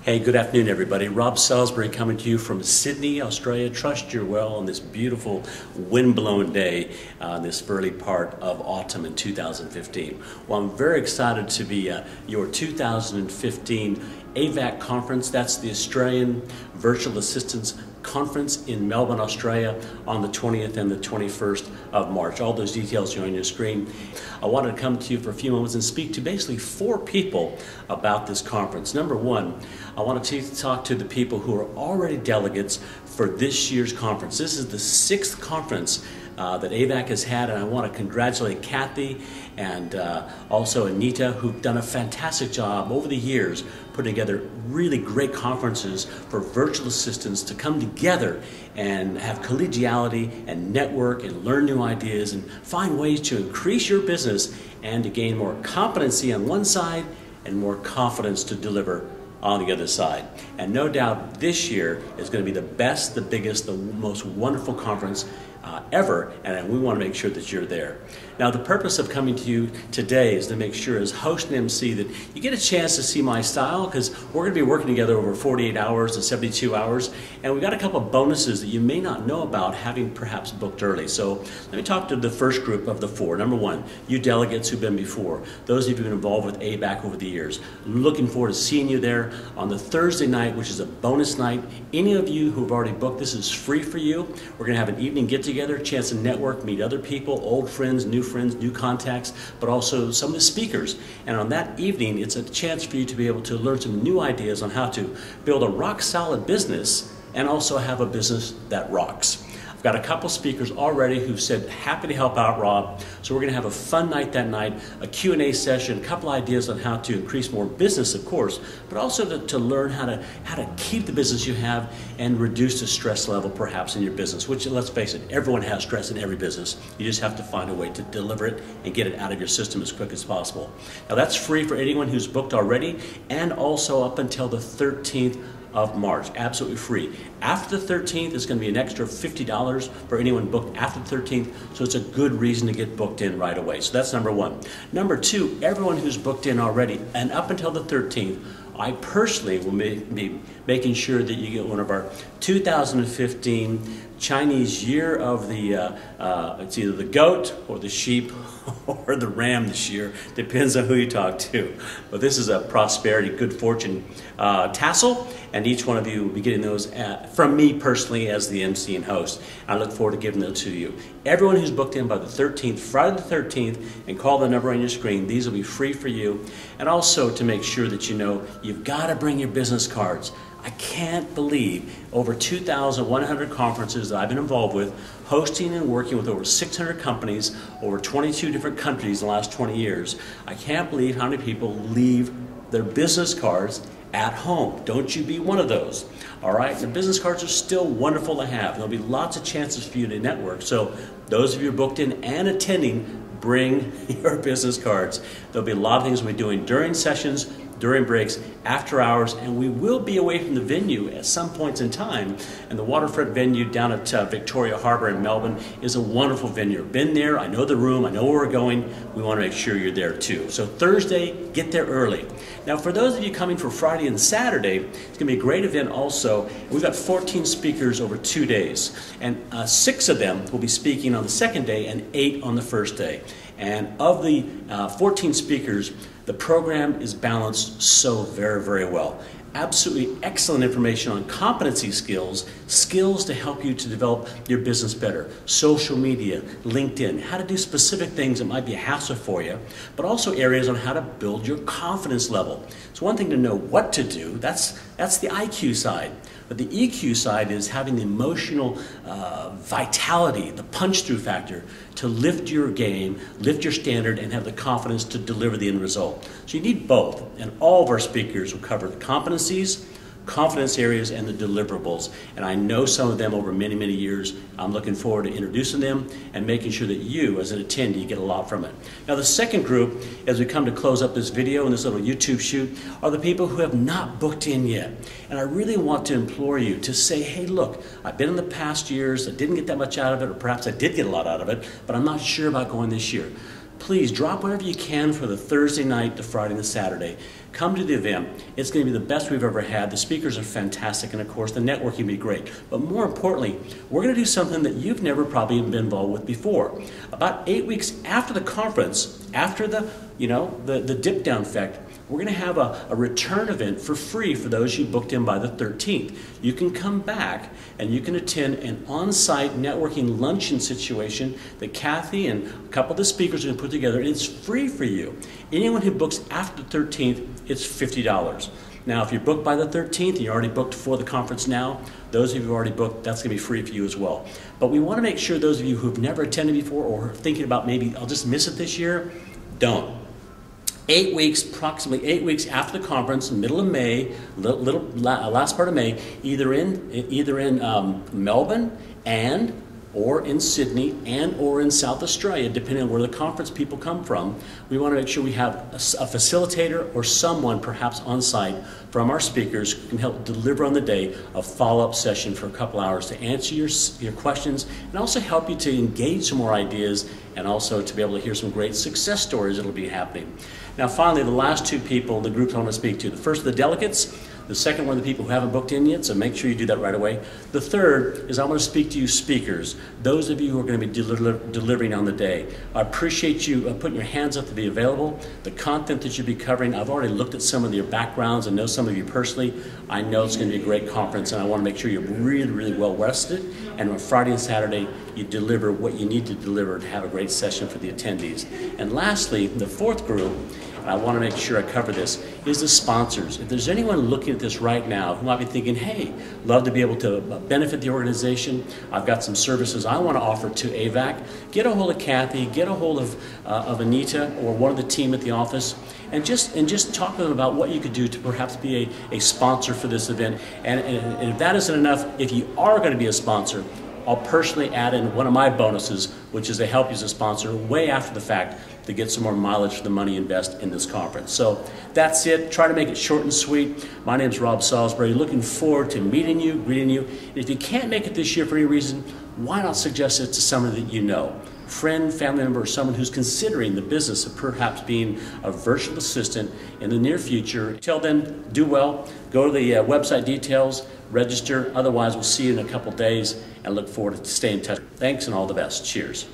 Hey, good afternoon, everybody. Rob Salisbury coming to you from Sydney, Australia. Trust you're well on this beautiful wind-blown day, this early part of autumn in 2015. Well, I'm very excited to be your 2015 AVAC conference. That's the Australian Virtual Assistants Conference in Melbourne, Australia on the 20th and the 21st of March. All those details are on your screen. I wanted to come to you for a few moments and speak to basically 4 people about this conference. Number 1, I want to talk to the people who are already delegates for this year's conference. This is the 6th conference that AVAC has had, and I want to congratulate Kathy and also Anita, who've done a fantastic job over the years putting together really great conferences for virtual assistants to come together and have collegiality and network and learn new ideas and find ways to increase your business and to gain more competency on one side and more confidence to deliver on the other side. And no doubt this year is going to be the best, the biggest, the most wonderful conference ever, and we want to make sure that you're there. Now, the purpose of coming to you today is to make sure, as host and MC, that you get a chance to see my style, because we're going to be working together over 48 hours to 72 hours, and we've got a couple of bonuses that you may not know about, having perhaps booked early. So let me talk to the first group of the 4. Number 1, you delegates who've been before, those of you who've been involved with AVAC over the years. Looking forward to seeing you there on the Thursday night, which is a bonus night. Any of you who've already booked, this is free for you. We're going to have an evening get-together, chance to network, meet other people, old friends, new contacts, but also some of the speakers. And on that evening, it's a chance for you to be able to learn some new ideas on how to build a rock-solid business and also have a business that rocks. I've got a couple speakers already who've said, happy to help out, Rob. So we're going to have a fun night that night, a Q&A session, a couple ideas on how to increase more business, of course, but also to learn how to keep the business you have and reduce the stress level perhaps in your business, which, let's face it, everyone has stress in every business. You just have to find a way to deliver it and get it out of your system as quick as possible. Now, that's free for anyone who's booked already, and also up until the 13th of March, absolutely free. After the 13th, it's going to be an extra $50 for anyone booked after the 13th, so it's a good reason to get booked in right away. So that's number 1. Number 2, everyone who's booked in already, and up until the 13th, I personally will be making sure that you get one of our 2015 Chinese year of the, it's either the goat or the sheep or the ram this year, depends on who you talk to. But this is a prosperity, good fortune tassel, and each one of you will be getting those from me personally as the MC and host. I look forward to giving those to you. Everyone who's booked in by the 13th, Friday the 13th, and call the number on your screen, these will be free for you. And also to make sure that you know, you've got to bring your business cards. I can't believe over 2,100 conferences that I've been involved with, hosting and working with over 600 companies, over 22 different countries in the last 20 years. I can't believe how many people leave their business cards at home. Don't you be one of those. All right, the business cards are still wonderful to have. There'll be lots of chances for you to network. So those of you booked in and attending, bring your business cards. There'll be a lot of things we'll be doing during sessions, during breaks, after hours, and we will be away from the venue at some points in time. And the waterfront venue down at Victoria Harbour in Melbourne is a wonderful venue. Been there, I know the room, I know where we're going. We want to make sure you're there too. So Thursday, get there early. Now, for those of you coming for Friday and Saturday, it's going to be a great event also. We've got 14 speakers over 2 days, and 6 of them will be speaking on the second day and 8 on the first day. And of the 14 speakers, the program is balanced so very, very well. Absolutely excellent information on competency skills, skills to help you to develop your business better, social media, LinkedIn, how to do specific things that might be a hassle for you, but also areas on how to build your confidence level. It's one thing to know what to do, that's the IQ side. But the EQ side is having the emotional vitality, the punch-through factor to lift your game, lift your standard, and have the confidence to deliver the end result. So you need both, and all of our speakers will cover the competencies, confidence areas, and the deliverables. And I know some of them over many, many years. I'm looking forward to introducing them and making sure that you, as an attendee, get a lot from it. Now, the second group, as we come to close up this video and this little YouTube shoot, are the people who have not booked in yet. And I really want to implore you to say, hey, look, I've been in the past years, I didn't get that much out of it, or perhaps I did get a lot out of it, but I'm not sure about going this year. please drop whatever you can for the Thursday night, the Friday, and the Saturday. Come to the event. It's going to be the best we've ever had. The speakers are fantastic, and of course, the networking will be great. But more importantly, we're going to do something that you've never probably been involved with before. About 8 weeks after the conference, after the dip down effect, we're going to have a return event for free for those you booked in by the 13th. You can come back and you can attend an on-site networking luncheon situation that Kathy and a couple of the speakers are going to put together, and it's free for you. Anyone who books after the 13th, it's $50. Now, if you're booked by the 13th and you're already booked for the conference now, those of you who already booked, that's going to be free for you as well. But we want to make sure those of you who've never attended before or are thinking about maybe I'll just miss it this year, don't. 8 weeks, approximately 8 weeks after the conference, middle of May, last part of May, either in Melbourne or in Sydney or in South Australia, depending on where the conference people come from. We want to make sure we have a facilitator or someone perhaps on site from our speakers who can help deliver on the day a follow-up session for a couple hours to answer your questions and also help you to engage some more ideas and also to be able to hear some great success stories that will be happening. Now finally, the last two people, the groups I want to speak to. The first are the delegates. The second one are the people who haven't booked in yet, so make sure you do that right away. The third is I want to speak to you speakers, those of you who are going to be delivering on the day. I appreciate you putting your hands up to be available. The content that you'll be covering, I've already looked at some of your backgrounds and know some of you personally. I know it's going to be a great conference, and I want to make sure you're really, really well rested. And on Friday and Saturday, you deliver what you need to deliver to have a great session for the attendees. And lastly, the fourth group, I want to make sure I cover this, is the sponsors. If there's anyone looking at this right now who might be thinking, hey, love to be able to benefit the organization, I've got some services I want to offer to AVAC, get a hold of Kathy, get a hold of Anita or one of the team at the office, and just talk to them about what you could do to perhaps be a sponsor for this event. And if that isn't enough, if you are going to be a sponsor, I'll personally add in one of my bonuses, which is to help you as a sponsor way after the fact to get some more mileage for the money you invest in this conference. So that's it. Try to make it short and sweet. My name is Rob Salisbury. Looking forward to meeting you, greeting you. And if you can't make it this year for any reason, why not suggest it to someone that you know? Friend, family member, or someone who's considering the business of perhaps being a virtual assistant in the near future. Till then, do well. Go to the website details, register. Otherwise, we'll see you in a couple days and look forward to staying in touch. Thanks and all the best. Cheers.